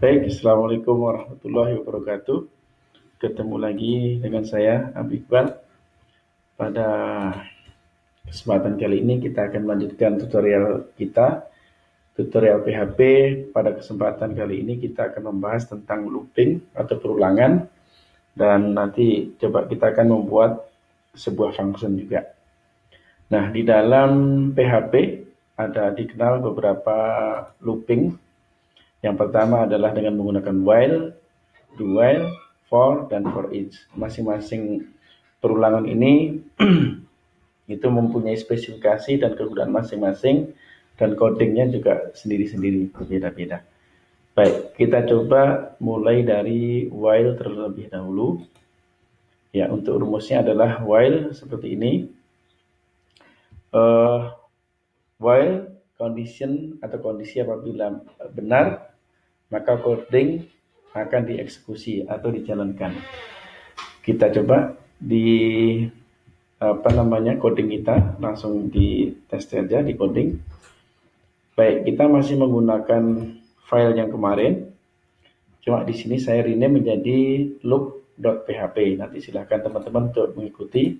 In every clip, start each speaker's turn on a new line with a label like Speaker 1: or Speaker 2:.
Speaker 1: Baik, Assalamualaikum warahmatullahi wabarakatuh. Ketemu lagi dengan saya, Abi Iqbal. Pada kesempatan kali ini kita akan melanjutkan tutorial kita, tutorial PHP. Pada kesempatan kali ini kita akan membahas tentang looping atau perulangan, dan nanti coba kita akan membuat sebuah function juga. Nah, di dalam PHP ada dikenal beberapa looping. Yang pertama adalah dengan menggunakan while, do while, for, dan for each. Masing-masing perulangan ini itu mempunyai spesifikasi dan kegunaan masing-masing, dan codingnya juga sendiri-sendiri, berbeda-beda. Baik, kita coba mulai dari while terlebih dahulu. Ya, untuk rumusnya adalah while seperti ini. While condition atau kondisi apabila benar, maka coding akan dieksekusi atau dijalankan. Kita coba di coding kita langsung di tes saja di coding. Baik, kita masih menggunakan file yang kemarin. Cuma di sini saya rename menjadi loop.php. Nanti silakan teman-teman untuk mengikuti.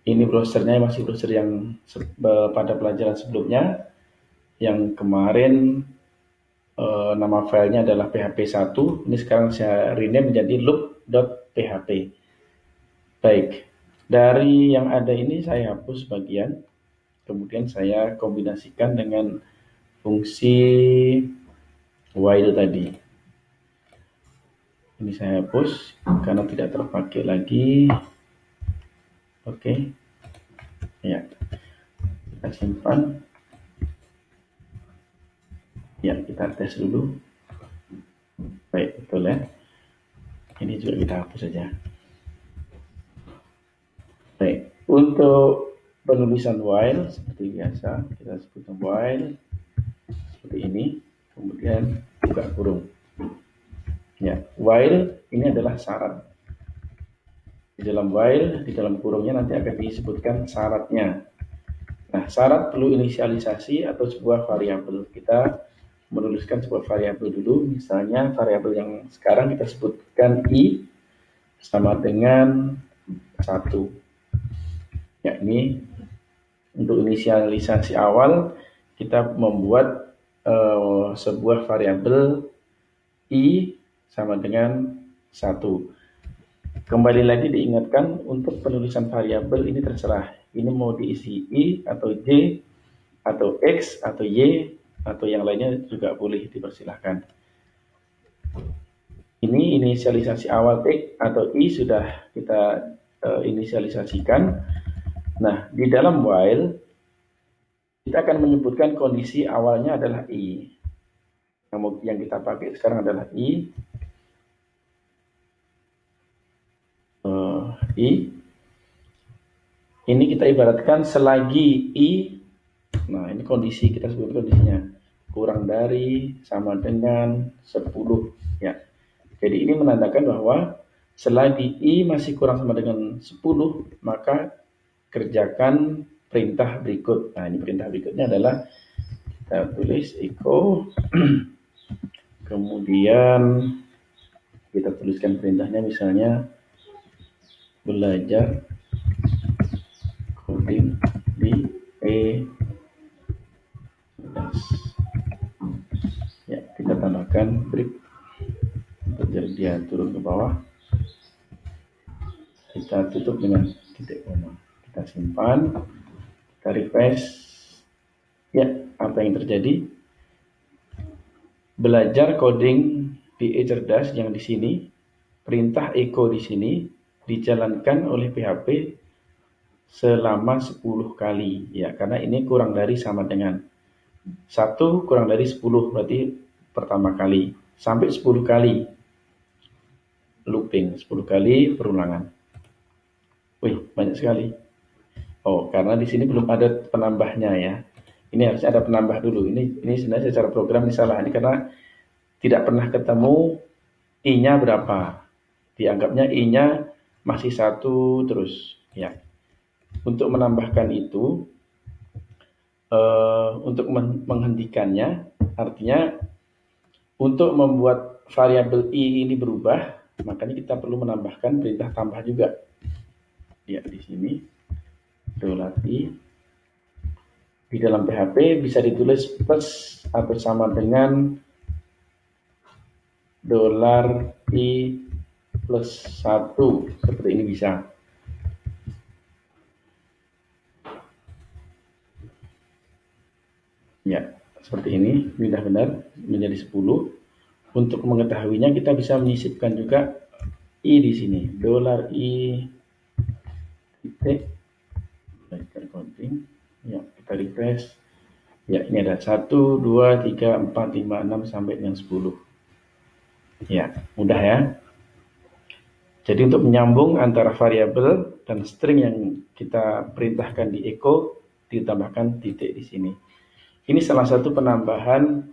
Speaker 1: Ini browsernya masih browser yang pada pelajaran sebelumnya. Yang kemarin nama filenya adalah php1. Ini sekarang saya rename menjadi loop.php. Baik, dari yang ada ini saya hapus bagian, kemudian saya kombinasikan dengan fungsi while tadi. Ini saya hapus karena tidak terpakai lagi. Oke, ya, kita simpan. Ya, kita tes dulu. Baik, betul ya. Ini juga kita hapus saja. Baik, untuk penulisan while seperti biasa kita sebutkan while seperti ini, kemudian buka kurung. Ya, while ini adalah syarat. Di dalam while, di dalam kurungnya nanti akan disebutkan syaratnya. Nah, syarat perlu inisialisasi atau sebuah variabel. Kita menuliskan sebuah variabel dulu, misalnya variabel yang sekarang kita sebutkan i sama dengan 1. Ya, ini untuk inisialisasi awal kita membuat sebuah variabel i sama dengan 1. Kembali lagi diingatkan, untuk penulisan variabel ini terserah. Ini mau diisi i atau j atau x atau y atau yang lainnya juga boleh, dipersilahkan. Ini inisialisasi awal x atau i sudah kita inisialisasikan. Nah, di dalam while kita akan menyebutkan kondisi awalnya adalah i. Yang kita pakai sekarang adalah i. Ini kita ibaratkan selagi i. Nah, ini kondisi, kita sebut kondisinya kurang dari sama dengan 10 ya. Jadi ini menandakan bahwa selagi i masih kurang sama dengan 10, maka kerjakan perintah berikut. Nah, ini perintah berikutnya adalah kita tulis echo kemudian kita tuliskan perintahnya, misalnya belajar coding di ya, kita tambahkan break untuk dia turun ke bawah. Kita tutup dengan titik koma. Kita simpan, kita refresh. Ya, apa yang terjadi? Belajar coding di cerdas yang di sini, perintah echo di sini dijalankan oleh PHP selama 10 kali ya, karena ini kurang dari sama dengan 1 kurang dari 10, berarti pertama kali sampai 10 kali looping, 10 kali perulangan. Wih, banyak sekali. Oh, karena di sini belum ada penambahnya ya. Ini harusnya ada penambah dulu. Ini sebenarnya secara program ini salah. Ini karena tidak pernah ketemu i-nya berapa. Dianggapnya i-nya masih 1 terus ya. Untuk menambahkan itu, untuk menghentikannya, artinya Untuk membuat variabel i ini berubah, makanya kita perlu menambahkan perintah tambah juga. Ya, di sini $i di dalam PHP bisa ditulis plus atau sama dengan $i plus 1, seperti ini bisa. Ya, seperti ini, benar-benar menjadi 10. Untuk mengetahuinya kita bisa menyisipkan juga i di sini, $i titik counting. Ya, kita refresh. Ya, ini ada 1, 2, 3, 4, 5, 6 sampai dengan 10. Ya, mudah ya. Jadi untuk menyambung antara variabel dan string yang kita perintahkan di echo, ditambahkan titik di sini. Ini salah satu penambahan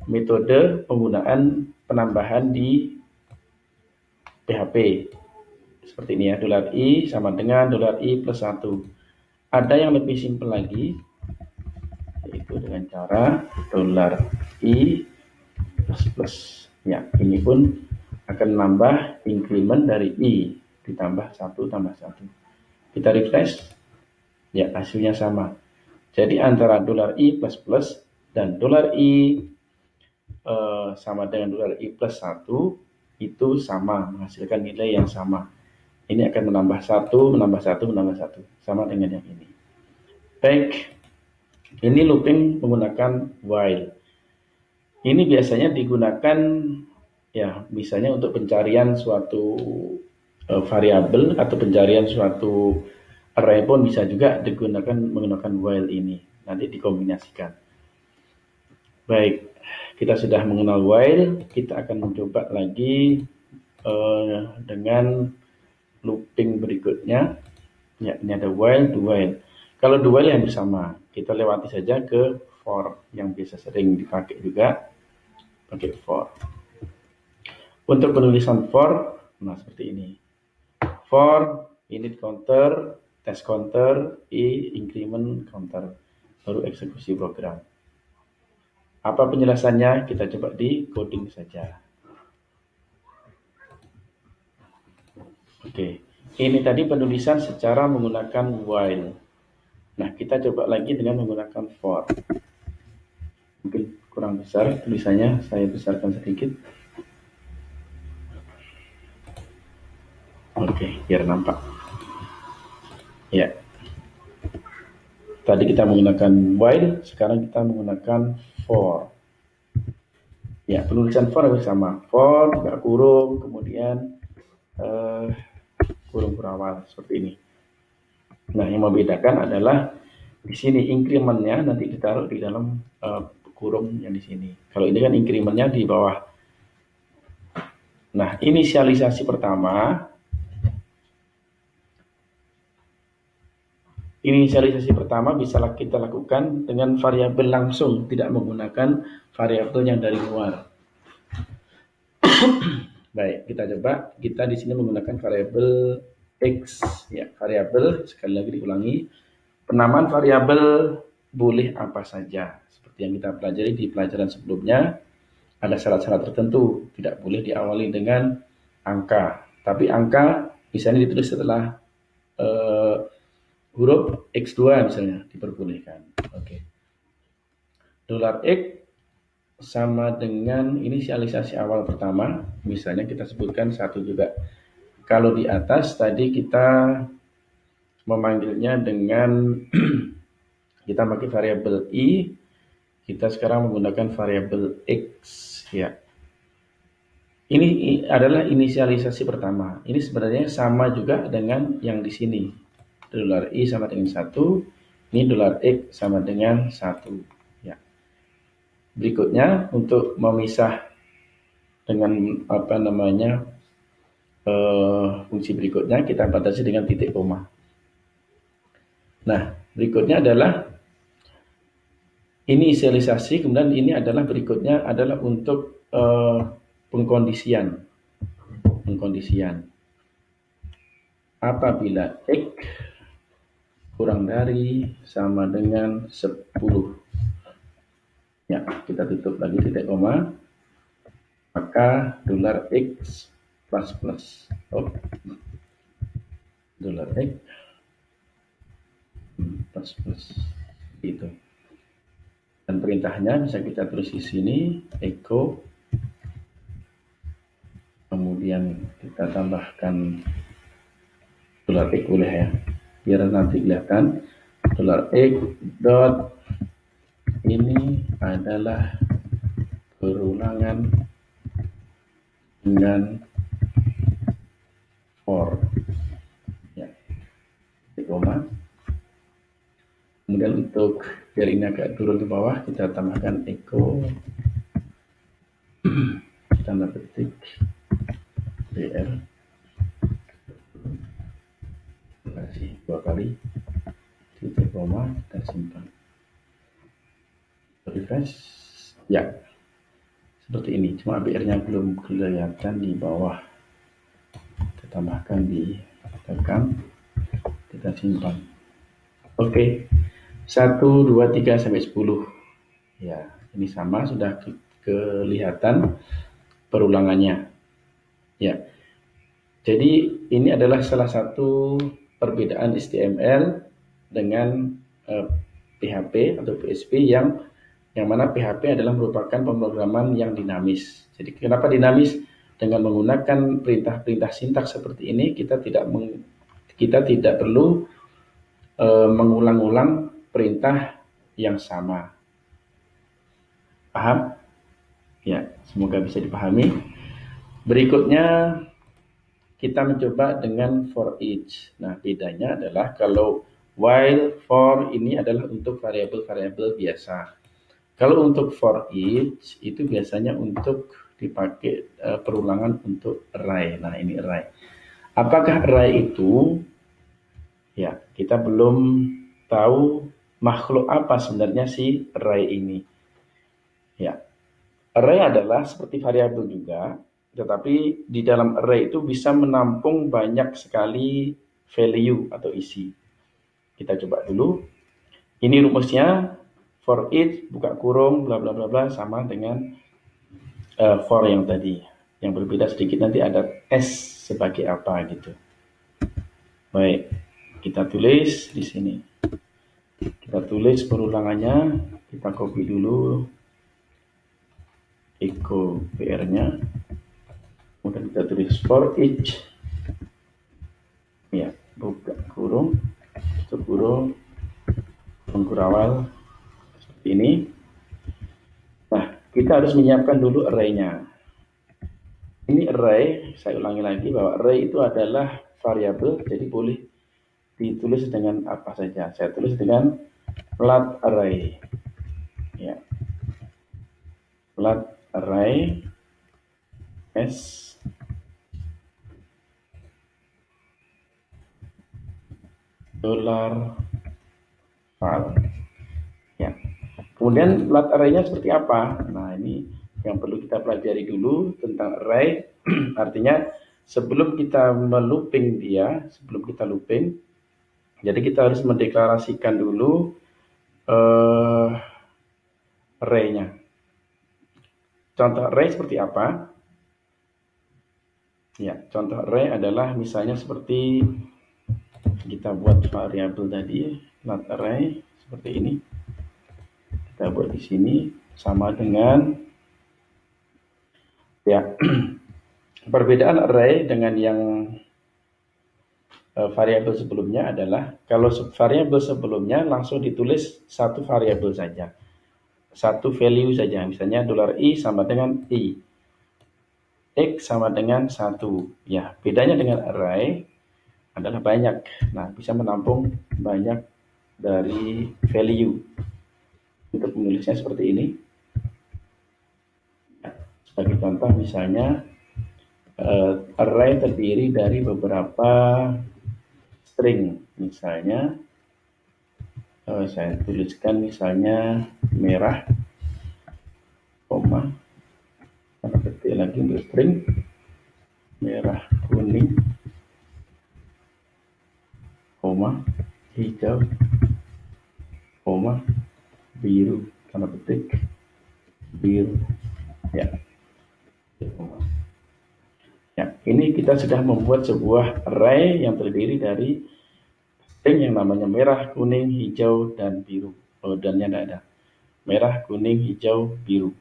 Speaker 1: metode penggunaan penambahan di PHP. Seperti ini ya, $i sama dengan $i plus 1. Ada yang lebih simpel lagi, yaitu dengan cara $i plus plus. Ya, ini pun akan menambah increment dari i ditambah 1 tambah 1. Kita refresh, ya hasilnya sama. Jadi antara $i plus plus dan $i sama dengan $i plus 1 itu sama, menghasilkan nilai yang sama. Ini akan menambah 1, menambah 1, menambah 1, sama dengan yang ini. Baik, ini looping menggunakan while. Ini biasanya digunakan ya, misalnya untuk pencarian suatu variabel atau pencarian suatu array pun bisa juga digunakan menggunakan while ini. Nanti dikombinasikan. Baik, kita sudah mengenal while, kita akan mencoba lagi dengan looping berikutnya. Ya, ini ada while, do while. Kalau do while yang bersama, kita lewati saja ke for yang biasa sering dipakai juga, pakai for. Untuk penulisan for, nah seperti ini. For init counter, test counter, increment counter, baru eksekusi program. Apa penjelasannya? Kita coba di coding saja. Oke, ini tadi penulisan secara menggunakan while. Nah, kita coba lagi dengan menggunakan for. Mungkin kurang besar tulisannya, saya besarkan sedikit. Oke, biar nampak. Ya. Tadi kita menggunakan while, sekarang kita menggunakan for. Ya, penulisan for harus sama. For, buka kurung, kemudian kurung berawal seperti ini. Nah, yang membedakan adalah di sini incrementnya nanti ditaruh di dalam kurung yang di sini. Kalau ini kan incrementnya di bawah. Nah, inisialisasi pertama. Inisialisasi pertama bisa kita lakukan dengan variabel langsung, tidak menggunakan variabel yang dari luar. Baik, kita coba. Kita di sini menggunakan variabel x, ya, variabel sekali lagi diulangi. Penamaan variabel boleh apa saja, seperti yang kita pelajari di pelajaran sebelumnya. Ada syarat-syarat tertentu, tidak boleh diawali dengan angka, tapi angka misalnya ditulis setelah huruf X2 misalnya diperbolehkan. Oke. $x sama dengan inisialisasi awal pertama, misalnya kita sebutkan 1 juga. Kalau di atas tadi kita memanggilnya dengan kita pakai variabel i, kita sekarang menggunakan variabel x, ya. Ini adalah inisialisasi pertama. Ini sebenarnya sama juga dengan yang di sini. $i sama dengan 1, ini $x sama dengan 1. Ya. Berikutnya untuk memisah dengan fungsi berikutnya kita batasi dengan titik koma. Nah, berikutnya adalah inisialisasi, kemudian ini adalah berikutnya adalah untuk pengkondisian. Apabila x kurang dari sama dengan 10. Ya, kita tutup lagi titik koma, maka $x plus $x plus itu. Dan perintahnya bisa kita tulis di sini, echo, kemudian kita tambahkan $x boleh ya, biar nanti kelihatan $x dot ini adalah perulangan dengan for, ya, titik koma. Kemudian untuk biar ini agak turun ke bawah, kita tambahkan echo tanda petik br, kasih 2 kali titik koma, kita simpan, refresh. Ya, seperti ini, cuma br-nya belum kelihatan di bawah. Kita tambahkan di belakang, kita simpan. Oke. 1, 2, 3 sampai 10. Ya, ini sama, sudah kelihatan perulangannya. Ya. Jadi ini adalah salah satu perbedaan HTML dengan PHP atau PHP yang mana PHP adalah merupakan pemrograman yang dinamis. Jadi kenapa dinamis? Dengan menggunakan perintah-perintah sintaks seperti ini, kita tidak perlu mengulang-ulang perintah yang sama. Paham? Ya, semoga bisa dipahami. Berikutnya kita mencoba dengan for each. Nah, bedanya adalah kalau while, for ini adalah untuk variabel-variabel biasa. Kalau untuk for each itu biasanya untuk dipakai perulangan untuk array. Nah, ini array. Apakah array itu? Ya, kita belum tahu makhluk apa sebenarnya si array ini. Ya, array adalah seperti variabel juga, tetapi di dalam array itu bisa menampung banyak sekali value atau isi. Kita coba dulu. Ini rumusnya, for each buka kurung bla bla bla bla sama dengan for yang tadi. Yang berbeda sedikit, nanti ada s sebagai apa gitu. Baik, kita tulis di sini. Kita tulis perulangannya, kita copy dulu echo PR-nya, kemudian kita tulis for each, ya, buka kurung, tutup kurung, awal seperti ini. Nah, kita harus menyiapkan dulu array-nya. Ini array, saya ulangi lagi bahwa array itu adalah variabel, jadi boleh ditulis dengan apa saja. Saya tulis dengan flat array, ya, flat array s $val, ya. Kemudian flat array-nya seperti apa? Nah, ini yang perlu kita pelajari dulu tentang array. Artinya sebelum kita melooping dia, jadi kita harus mendeklarasikan dulu array-nya. Contoh array seperti apa? Ya, contoh array adalah misalnya seperti kita buat variabel tadi, flat array seperti ini. Kita buat di sini sama dengan, ya, perbedaan array dengan yang variabel sebelumnya adalah kalau variabel sebelumnya langsung ditulis satu variabel saja, satu value saja, misalnya $i sama dengan i, x sama dengan 1. Ya, bedanya dengan array adalah banyak. Nah, bisa menampung banyak dari value. Untuk menulisnya seperti ini. Sebagai contoh misalnya array terdiri dari beberapa string. Misalnya saya tuliskan misalnya merah, koma, tanda petik lagi untuk string, merah, kuning, koma, hijau, koma, biru, tanda petik, biru. Ya. Ya, ini kita sudah membuat sebuah array yang terdiri dari string yang namanya merah, kuning, hijau, dan biru. Oh, dannya tidak ada. Merah, kuning, hijau, biru.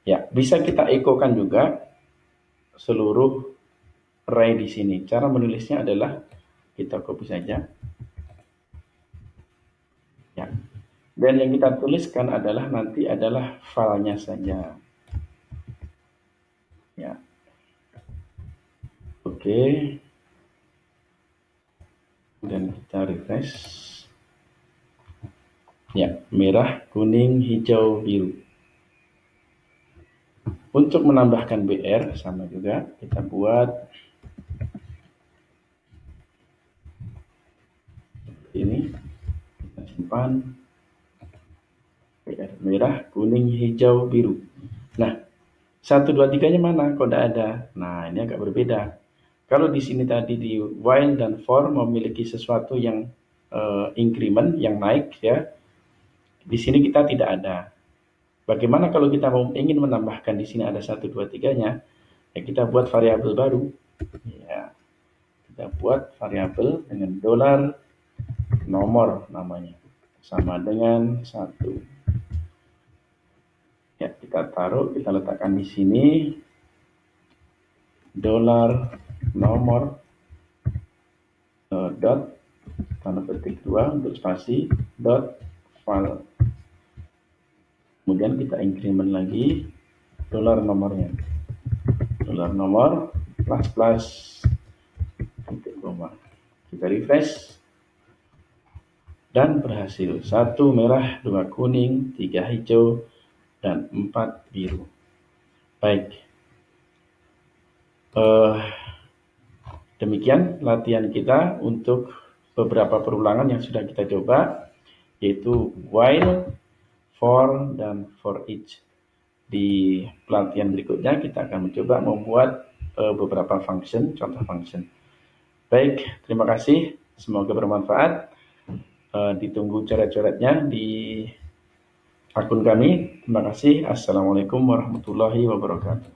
Speaker 1: Ya, bisa kita ekokan juga seluruh array di sini. Cara menulisnya adalah kita copy saja. Ya. Dan yang kita tuliskan adalah nanti adalah filenya saja. Ya. Oke. Dan kita refresh. Ya, merah, kuning, hijau, biru. Untuk menambahkan BR sama juga kita buat ini, kita simpan BR merah, kuning, hijau, biru. Nah, 1, 2, 3-nya mana? Kok tidak ada? Nah, ini agak berbeda. Kalau di sini tadi di while dan for memiliki sesuatu yang increment, yang naik ya. Di sini kita tidak ada. Bagaimana kalau kita ingin menambahkan di sini ada 1, 2, 3-nya? Ya kita buat variabel baru. Ya, kita buat variabel dengan dolar nomor namanya sama dengan 1. Ya, kita taruh, kita letakkan di sini dolar nomor dot tanda petik 2 untuk spasi dot file. Kemudian kita increment lagi dolar nomornya, dolar nomor plus titik koma. Kita refresh dan berhasil. 1 merah, 2 kuning, 3 hijau, dan 4 biru. Baik, demikian latihan kita untuk beberapa perulangan yang sudah kita coba, yaitu while, for, dan for each. Di pelatihan berikutnya kita akan mencoba membuat beberapa function, contoh function. Baik, terima kasih. Semoga bermanfaat. Ditunggu coret-coretnya di akun kami. Terima kasih. Assalamualaikum warahmatullahi wabarakatuh.